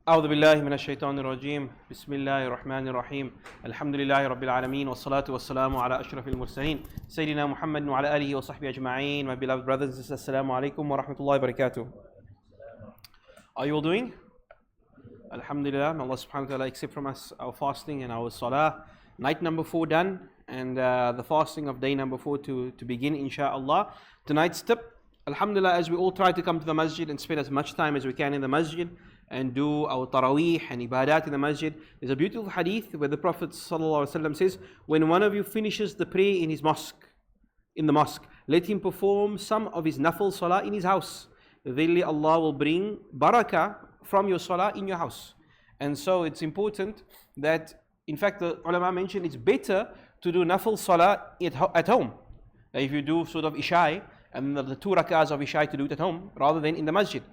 أعوذ بالله من الشيطان الرجيم بسم الله الرحمن الرحيم الحمد لله رب العالمين والصلاة والسلام على أشرف المرسلين سيدنا محمد وعلى آله وصحبه أجمعين. My beloved brothers and sisters, Assalamu alaikum wa rahmatullahi wa barakatuh. Are you all doing? Alhamdulillah, may Allah subhanahu wa ta'ala accept from us our fasting and our salah. Night number 4 done, and the fasting of day number 4 to begin, inshaAllah. Tonight's tip, alhamdulillah, as we all try to come to the masjid and spend as much time as we can in the masjid and do our Taraweeg and ibadat in the masjid. There's a beautiful hadith where the Prophet ﷺ says, when one of you finishes the prayer in the mosque, let him perform some of his nafil salah in his house. Verily Allah will bring barakah from your salah in your house. And so it's important that, in fact, the ulama mentioned it's better to do nafil salah at home. If you do sort of Isha and the 2 rak'ahs of Isha, to do it at home rather than in the masjid,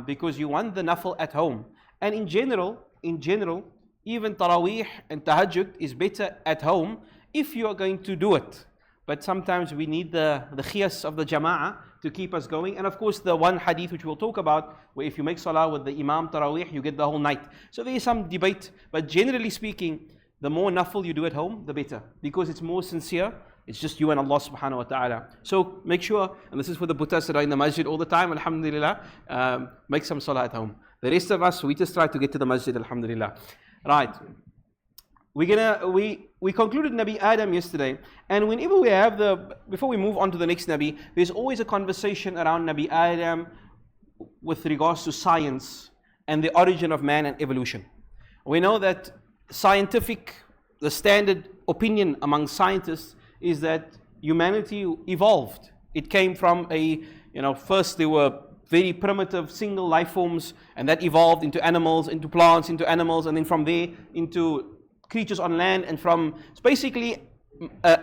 because you want the nafil at home. And in general, even Taraweeg and Tahajjud is better at home if you are going to do it. But sometimes we need the khiyas of the jama'ah to keep us going. And of course, the one hadith which we'll talk about, where if you make salah with the Imam Taraweeg, you get the whole night. So there is some debate, but generally speaking, the more nafil you do at home, the better, because it's more sincere. It's just you and Allah subhanahu wa ta'ala. So make sure, and this is for the Buttas that are in the masjid all the time, alhamdulillah, make some salah at home. The rest of us, we just try to get to the masjid, alhamdulillah. Right. We concluded Nabi Adam yesterday, and whenever we have before we move on to the next Nabi, there's always a conversation around Nabi Adam with regards to science and the origin of man and evolution. We know that the standard opinion among scientists is that humanity evolved. It came from first there were very primitive single life forms, and that evolved into animals, into plants, into animals, and then from there into creatures on land, and from basically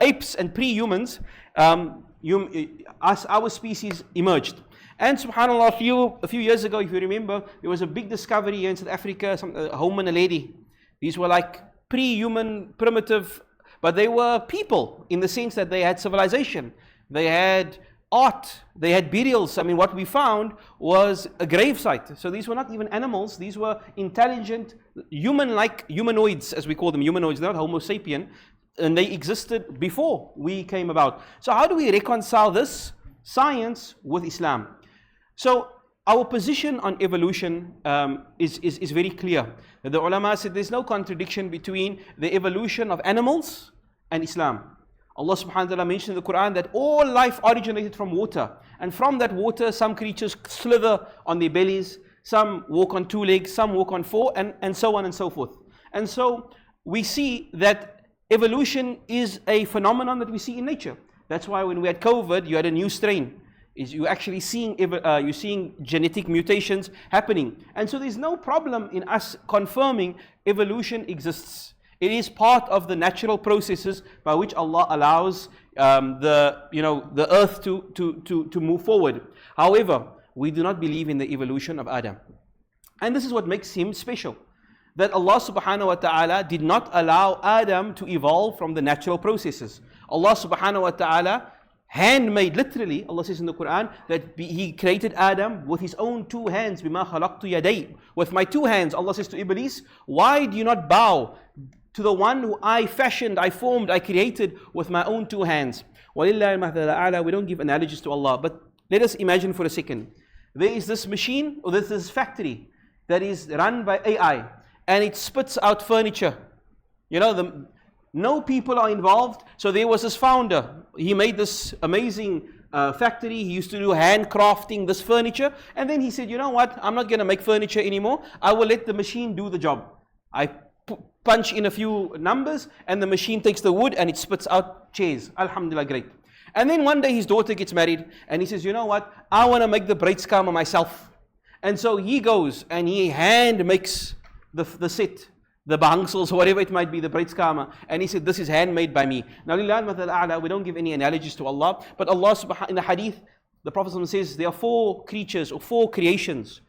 apes and pre-humans, our species emerged. And subhanAllah, a few years ago, if you remember, there was a big discovery here in South Africa, a hominid. These were like pre-human, primitive, but they were people in the sense that they had civilization, they had art, they had burials. I mean, what we found was a grave site. So these were not even animals, these were intelligent, human-like humanoids, as we call them, humanoids, not Homo sapien, and they existed before we came about. So how do we reconcile this science with Islam? So our position on evolution is very clear. The ulama said there's no contradiction between the evolution of animals and Islam. Allah subhanahu wa ta'ala mentioned in the Quran that all life originated from water. And from that water, some creatures slither on their bellies, some walk on 2 legs, some walk on 4, and so on and so forth. And so we see that evolution is a phenomenon that we see in nature. That's why when we had COVID, you had a new strain. You're actually seeing genetic mutations happening. And so there's no problem in us confirming evolution exists. It is part of the natural processes by which Allah allows the earth to move forward. However, we do not believe in the evolution of Adam. And this is what makes him special. That Allah subhanahu wa ta'ala did not allow Adam to evolve from the natural processes. Allah subhanahu wa ta'ala handmade, literally, Allah says in the Quran that He created Adam with His own 2 hands. بِمَا خَلَقْتُ يَدَيْ. With my 2 hands, Allah says to Iblis, why do you not bow to the one who I fashioned, I formed, I created with my own 2 hands? وَلِلَّهِ الْمَثَلُ الْأَعْلَى. We don't give analogies to Allah, but let us imagine for a second. There is this machine, or there's this factory that is run by AI, and it spits out furniture. No people are involved. So there was this founder. He made this amazing factory. He used to do handcrafting this furniture. And then he said, you know what? I'm not going to make furniture anymore. I will let the machine do the job. I punch in a few numbers and the machine takes the wood and it spits out chairs. Alhamdulillah, great. And then one day his daughter gets married and he says, you know what? I want to make the braidskamer myself. And so he goes and he hand makes the set, the bangsals, whatever it might be, the braidskamer, and he said, this is handmade by me. Now, we don't give any analogies to Allah, but Allah subhanahu, in the hadith, the Prophet says there are 4 creatures or 4 creations,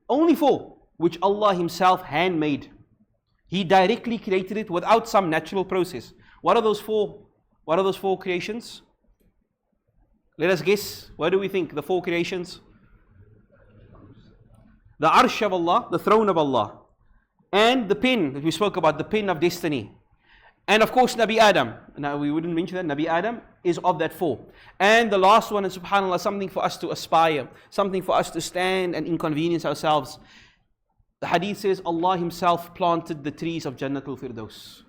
only 4, which Allah Himself handmade. He directly created it without some natural process. What are those 4? What are those 4 creations? Let us guess. What do we think? The 4 creations? The arsh of Allah, the throne of Allah. and the pen that we spoke about, the pen of destiny. And of course, Nabi Adam. Now, we wouldn't mention that. Nabi Adam is of that four. And the last one, and subhanAllah, something for us to aspire, something for us to stand and inconvenience ourselves. The hadith says, Allah Himself planted the trees of Jannatul Firdaus.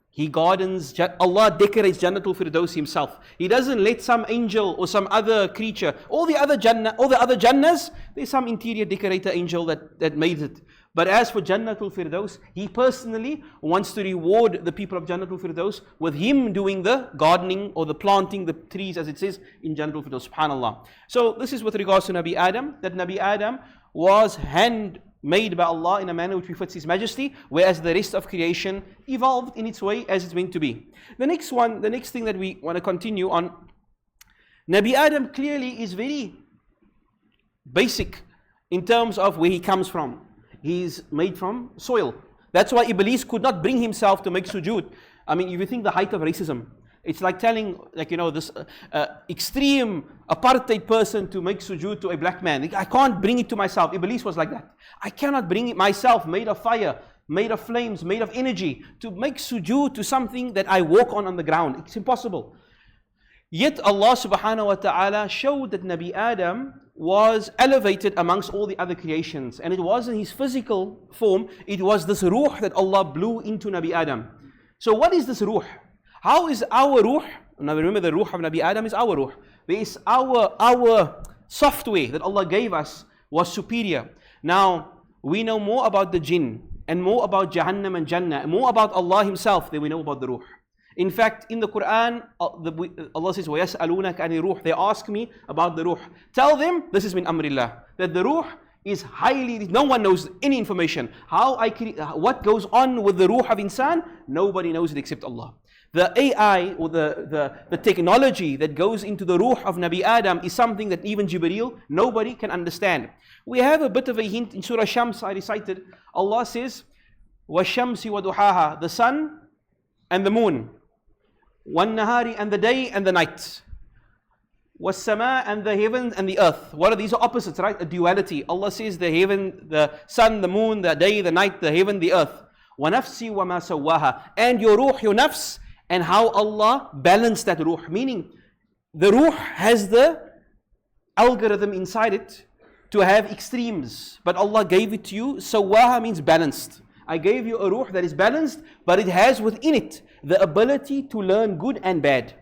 He gardens, Allah decorates Jannatul Firdaus Himself. He doesn't let some angel or some other creature, all the other Jannahs, there's some interior decorator angel that made it. But as for Jannatul Firdaus, He personally wants to reward the people of Jannatul Firdaus with Him doing the gardening or the planting the trees, as it says in Jannatul Firdaus, subhanAllah. So this is with regards to Nabi Adam, that Nabi Adam was handmade by Allah in a manner which befits His majesty, whereas the rest of creation evolved in its way as it's meant to be. The next thing that we want to continue on, Nabi Adam clearly is very basic in terms of where he comes from. He's made from soil. That's why Iblis could not bring himself to make sujood. I mean, if you think the height of racism, it's like telling, this extreme apartheid person to make sujood to a black man. I can't bring it to myself. Iblis was like that. I cannot bring it myself, made of fire, made of flames, made of energy, to make sujood to something that I walk on the ground. It's impossible. Yet Allah subhanahu wa ta'ala showed that Nabi Adam was elevated amongst all the other creations. And it wasn't his physical form, it was this ruh that Allah blew into Nabi Adam. So what is this ruh? How is our ruh? Now remember, the ruh of Nabi Adam is our ruh. There is our software that Allah gave us was superior. Now, we know more about the jinn, and more about Jahannam and Jannah, and more about Allah Himself than we know about the ruh. In fact, in the Quran, Allah says, وَيَسْأَلُونَكَ عَنِ الرُّوحِ. They ask me about the ruh. Tell them, this is min amrillah, that the ruh is highly, no one knows any information. What goes on with the ruh of insan, nobody knows it except Allah. The AI or the technology that goes into the ruh of Nabi Adam is something that even Jibreel, nobody can understand. We have a bit of a hint in Surah Shams, I recited. Allah says, وَالشَّمْسِ وَدُحَاهَا, the sun and the moon. وَالنَّهَارِ, and the day and the night. وَالسَّمَاء, and the heavens and the earth. What are these? Are opposites, right? A duality. Allah says the heaven, the sun, the moon, the day, the night, the heaven, the earth. وَنَفْسِ وَمَا سَوَّاهَا, and your ruh, your nafs, and how Allah balanced that ruh. Meaning, the ruh has the algorithm inside it to have extremes. But Allah gave it to you. Sawaha means balanced. I gave you a ruh that is balanced, but it has within it the ability to learn good and bad.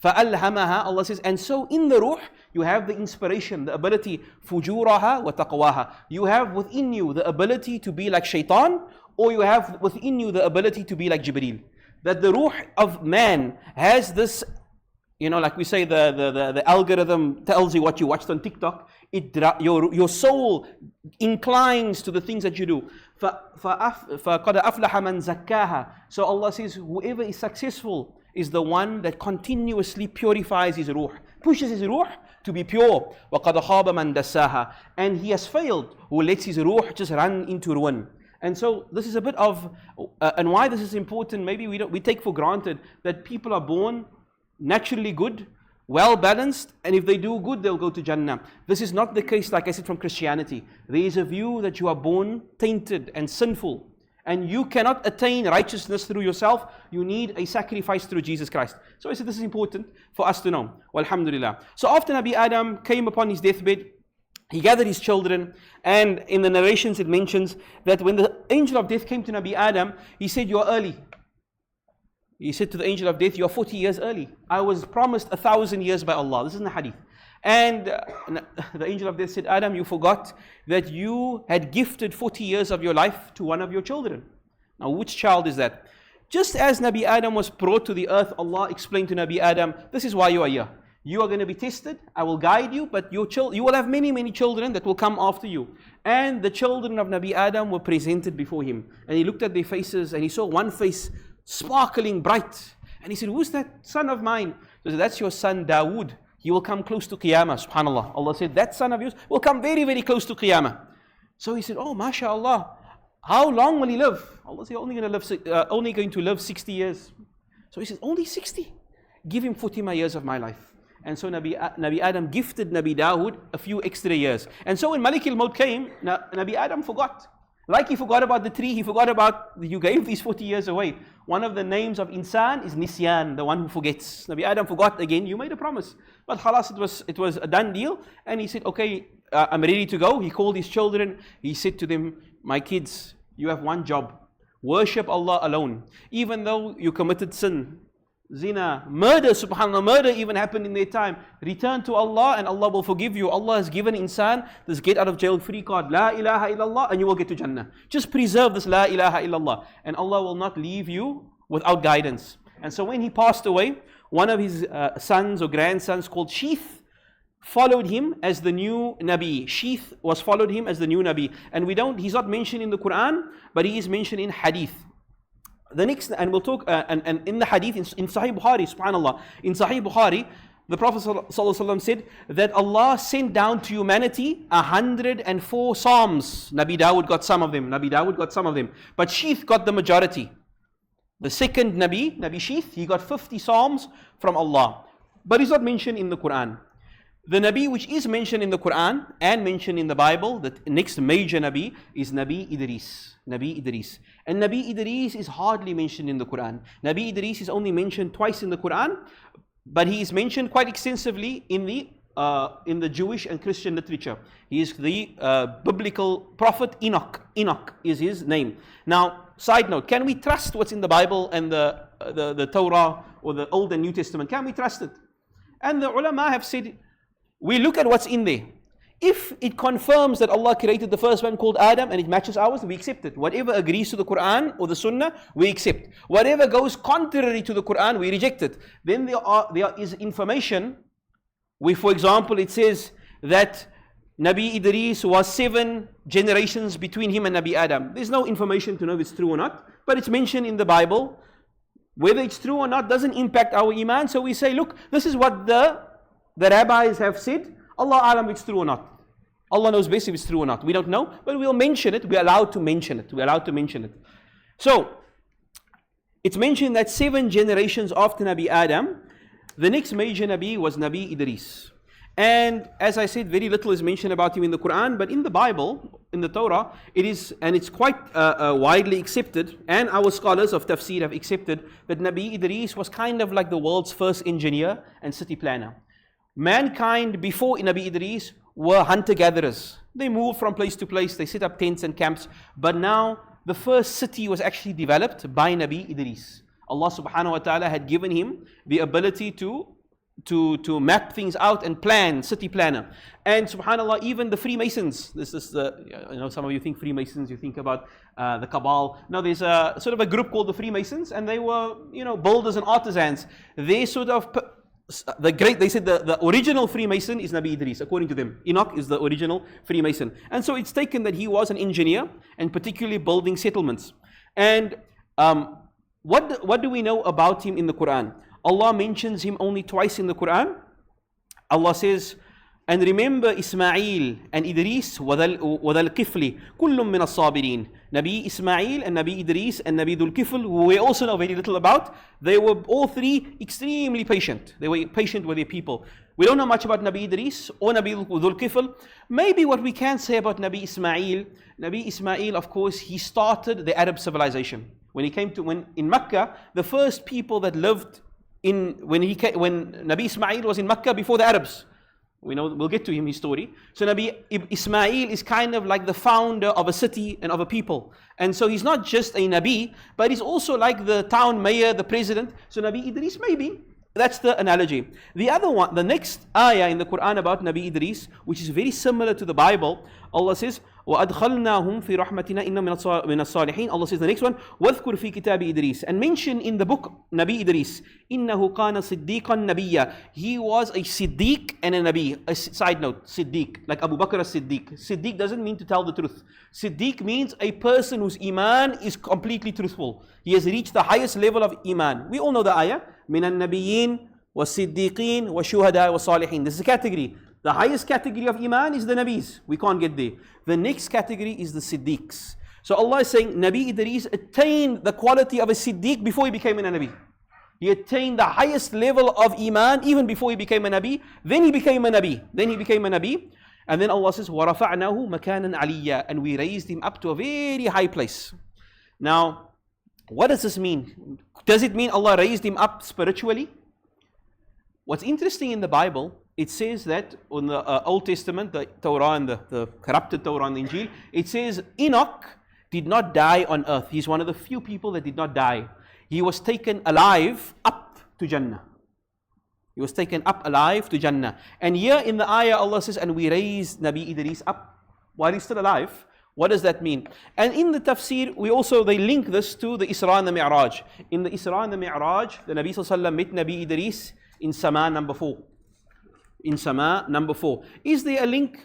فَأَلْهَمَهَا, Allah says, and so in the ruh, you have the inspiration, the ability, فُجُورَهَا وَتَقْوَاهَا. You have within you the ability to be like shaitan, or you have within you the ability to be like Jibreel. That the ruh of man has this, like we say, the algorithm tells you what you watched on TikTok. Your soul inclines to the things that you do. فَقَدْ أَفْلَحَ مَنْ زَكَّاهَا. So Allah says, whoever is successful is the one that continuously purifies his ruh, pushes his ruh to be pure. وَقَدْ خَابَ مَنْ دَسَّاهَا. And he has failed who lets his ruh just run into ruin. And so this is a bit of, and why this is important, maybe we take for granted that people are born naturally good, well balanced, and if they do good, they'll go to Jannah. This is not the case, like I said, from Christianity. There is a view that you are born tainted and sinful, and you cannot attain righteousness through yourself. You need a sacrifice through Jesus Christ. So I said this is important for us to know. Alhamdulillah. So after Nabi Adam came upon his deathbed, he gathered his children, and in the narrations it mentions that when the angel of death came to Nabi Adam, he said, you are early. He said to the angel of death, you are 40 years early. I was promised 1,000 years by Allah. This is in the hadith. And the angel of death said, Adam, you forgot that you had gifted 40 years of your life to one of your children. Now, which child is that? Just as Nabi Adam was brought to the earth, Allah explained to Nabi Adam, this is why you are here. You are going to be tested. I will guide you, but you will have many, many children that will come after you. And the children of Nabi Adam were presented before him. And he looked at their faces and he saw one face sparkling bright. And he said, who's that son of mine? So he said, that's your son Dawood. He will come close to Qiyamah, subhanAllah. Allah said, that son of yours will come very, very close to Qiyamah. So he said, oh, mashallah. How long will he live? Allah said, only going to live 60 years. So he said, only 60? Give him 40 more years of my life. And so Nabi Adam gifted Nabi Dawood a few extra years. And so when Malik al-Maut came, Nabi Adam forgot. Like he forgot about the tree, he forgot about, you gave these 40 years away. One of the names of insan is nisyan, the one who forgets. Nabi Adam forgot again, you made a promise. But khalas, it was a done deal. And he said, okay, I'm ready to go. He called his children. He said to them, my kids, you have one job. Worship Allah alone. Even though you committed sin, zina, murder, subhanAllah, murder even happened in their time. Return to Allah and Allah will forgive you. Allah has given insan this get out of jail free card. La ilaha illallah, and you will get to Jannah. Just preserve this La ilaha illallah and Allah will not leave you without guidance. And so when he passed away, one of his sons or grandsons called Sheikh followed him as the new Nabi. Sheikh was followed him as the new Nabi. And he's not mentioned in the Quran, but he is mentioned in Hadith. The next, and we'll talk, and in the hadith, in Sahih Bukhari, subhanAllah, in Sahih Bukhari, the Prophet ﷺ said that Allah sent down to humanity 104 Psalms. Nabi Dawud got some of them. But Sheikh got the majority. The second Nabi Sheikh, he got 50 Psalms from Allah. But he's not mentioned in the Quran. The Nabi which is mentioned in the Quran and mentioned in the Bible, the next major Nabi is Nabi Idris. And Nabi Idris is hardly mentioned in the Quran. Nabi Idris is only mentioned twice in the Quran, but he is mentioned quite extensively in the Jewish and Christian literature. He is the biblical prophet Enoch. Enoch is his name. Now, side note, can we trust what's in the Bible and the Torah or the Old and New Testament? Can we trust it? And the ulama have said, we look at what's in there. If it confirms that Allah created the first one called Adam and it matches ours, we accept it. Whatever agrees to the Quran or the Sunnah, we accept. Whatever goes contrary to the Quran, we reject it. Then there is information where, for example, it says that Nabi Idris was 7 generations between him and Nabi Adam. There's no information to know if it's true or not, but it's mentioned in the Bible. Whether it's true or not doesn't impact our iman. So we say, look, this is what the rabbis have said. Allah alam if it's true or not. Allah knows best if it's true or not. We don't know, but we'll mention it. We're allowed to mention it. So, it's mentioned that 7 generations after Nabi Adam, the next major Nabi was Nabi Idris. And as I said, very little is mentioned about him in the Quran, but in the Bible, in the Torah, it is, and it's quite widely accepted, and our scholars of tafsir have accepted, that Nabi Idris was kind of like the world's first engineer and city planner. Mankind before Nabi Idris were hunter-gatherers. They moved from place to place, they set up tents and camps, but now the first city was actually developed by Nabi Idris. Allah subhanahu wa ta'ala had given him the ability to map things out and plan, city planner. And subhanAllah, even the Freemasons, this is some of you think Freemasons, you think about the Cabal. Now there's a sort of a group called the Freemasons, and they were, builders and artisans. They sort of, they said the original Freemason is Nabi Idris, according to them. Enoch is the original Freemason. And so it's taken that he was an engineer, and particularly building settlements. And what do we know about him in the Quran? Allah mentions him only twice in the Quran. Allah says, and remember Ismail and Idris وَذَا الْكِفْلِ كُلٌّ مِّنَ الصَّابِرِينَ. Nabi Ismail and Nabi Idris and Nabi Dhul Kifl, who we also know very little about, they were all three extremely patient. They were patient with their people. We don't know much about Nabi Idris or Nabi Dhul Kifl. Maybe what we can say about Nabi Ismail, of course, he started the Arab civilization. When in Mecca, the first people that lived when Nabi Ismail was in Mecca before the Arabs. We'll get to him, his story. So Nabi Ismail is kind of like the founder of a city and of a people. And so he's not just a Nabi, but he's also like the town mayor, the president. So Nabi Idris, maybe. That's the analogy. The other one, the next ayah in the Quran about Nabi Idris, which is very similar to the Bible, Allah says, وَأَدْخَلْنَاهُمْ فِي رَحْمَتِنَا إِنَّ مِنَ الصَّالِحِينَ. Allah says the next one, وَاذْكُرْ فِي كِتَابِ إِدْرِيسَ. And mention in the book Nabi Idris, إِنَّهُ كَانَ صِدِّيقًا نَبِيًّا. He was a Siddiq and a Nabi. A side note, Siddiq, like Abu Bakr as-Siddiq. Siddiq doesn't mean to tell the truth. Siddiq means a person whose iman is completely truthful. He has reached the highest level of iman. We all know the ayah, مِنَ النَّبِيِّينَ وَالصِّدِّيقِينَ وَالشُّهَدَاءِ وَالصَّالِحِينَ. This is a category. The highest category of iman is the Nabis. We can't get there. The next category is the Siddiqs. So Allah is saying Nabi Idris attained the quality of a Siddiq before he became a Nabi. He attained the highest level of iman even before he became a Nabi. Then he became a Nabi. And then Allah says, وَرَفَعْنَاهُ مَكَانًا عَلِيًّا, and we raised him up to a very high place. Now, what does this mean? Does it mean Allah raised him up spiritually? What's interesting in the Bible, it says that in the Old Testament, the Torah and the corrupted Torah and the Injil, it says Enoch did not die on earth. He's one of the few people that did not die. He was taken alive up to Jannah. He was taken up alive to Jannah. And here in the ayah, Allah says, and we raised Nabi Idris up while he's still alive. What does that mean? And in the tafsir, they link this to the Isra and the Mi'raj. In the Isra and the Mi'raj, the Nabi Sallallahu Alaihi Wasallam met Nabi Idris in Sama number 4. In Sama number 4. Is there a link?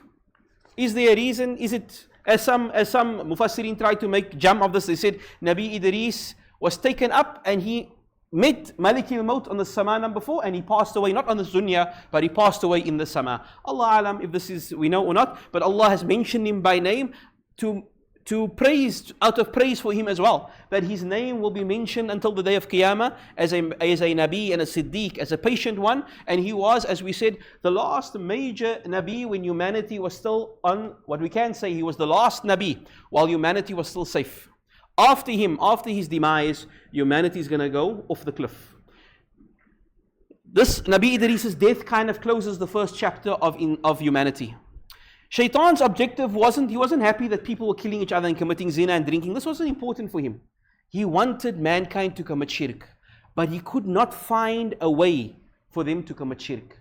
Is there a reason? Is it, as some Mufassirin tried to make jam of this, they said Nabi Idris was taken up and he met Malik al-Maut on the Sama number 4, and he passed away, not on the dunya, but he passed away in the Sama. Allah alam, if this is, we know or not, but Allah has mentioned him by name to praise, out of praise for him as well, that his name will be mentioned until the day of Qiyamah as a Nabi and a Siddiq, as a patient one. And he was, as we said, the last major Nabi when humanity was still on, what we can say, he was the last Nabi while humanity was still safe. After him, after his demise, humanity is going to go off the cliff. This Nabi Idris' death kind of closes the first chapter of humanity. Shaitan's objective he wasn't happy that people were killing each other and committing zina and drinking. This wasn't important for him. He wanted mankind to commit shirk, but he could not find a way for them to commit shirk.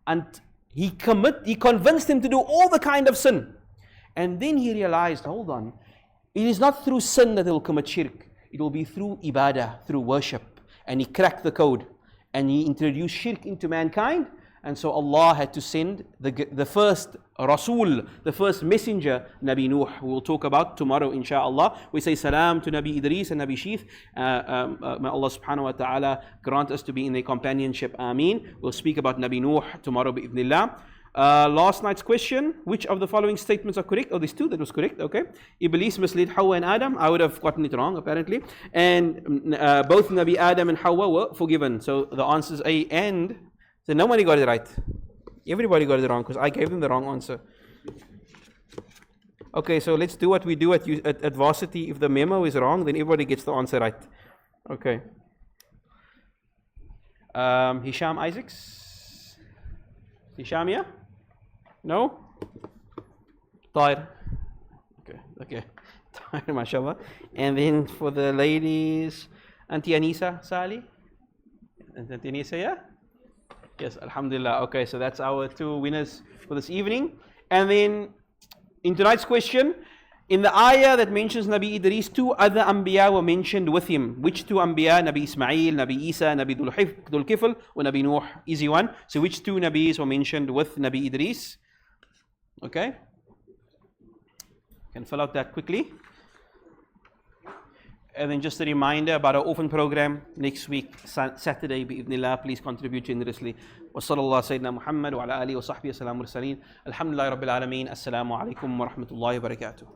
And he convinced them to do all the kind of sin. And then he realized, hold on, it is not through sin that they will commit shirk. It will be through ibadah, through worship. And he cracked the code. And he introduced shirk into mankind. And so Allah had to send the first Rasul, the first messenger, Nabi Nuh, who we'll talk about tomorrow, inshaAllah. We say salam to Nabi Idris and Nabi Sheikh. May Allah subhanahu wa ta'ala grant us to be in their companionship. Ameen. We'll speak about Nabi Nuh tomorrow, bi'idhnillah. Last night's question, which of the following statements are correct? Oh, there's two that was correct, okay. Iblis misled Hawa and Adam. I would have gotten it wrong, apparently. And both Nabi Adam and Hawa were forgiven. So the answer is A and... So nobody got it right. Everybody got it wrong because I gave them the wrong answer. Okay, so let's do what we do at varsity. If the memo is wrong, then everybody gets the answer right. Okay. Hisham Isaacs? Hisham, yeah? No? Tahir? Okay. Tahir, mashallah. And then for the ladies, Auntie Anisa Sali? Auntie Anisa, yeah? Yes, alhamdulillah. Okay, so that's our two winners for this evening. And then, in tonight's question, in the ayah that mentions Nabi Idris, two other Anbiya were mentioned with him. Which two Anbiya? Nabi Ismail, Nabi Isa, Nabi Dhul Kifl, or Nabi Nuh? Easy one. So which two Nabis were mentioned with Nabi Idris? Okay. Can fill out that quickly. And then just a reminder about our orphan program next week, Saturday, bi'idhnillah. Please contribute generously. Wa sallallahu Sayyidina Muhammad wa ala alihi wa sahbihi wa salam mursaleen. Alhamdulillah Rabbil Alameen. Assalamu alaikum wa rahmatullahi wa barakatuh.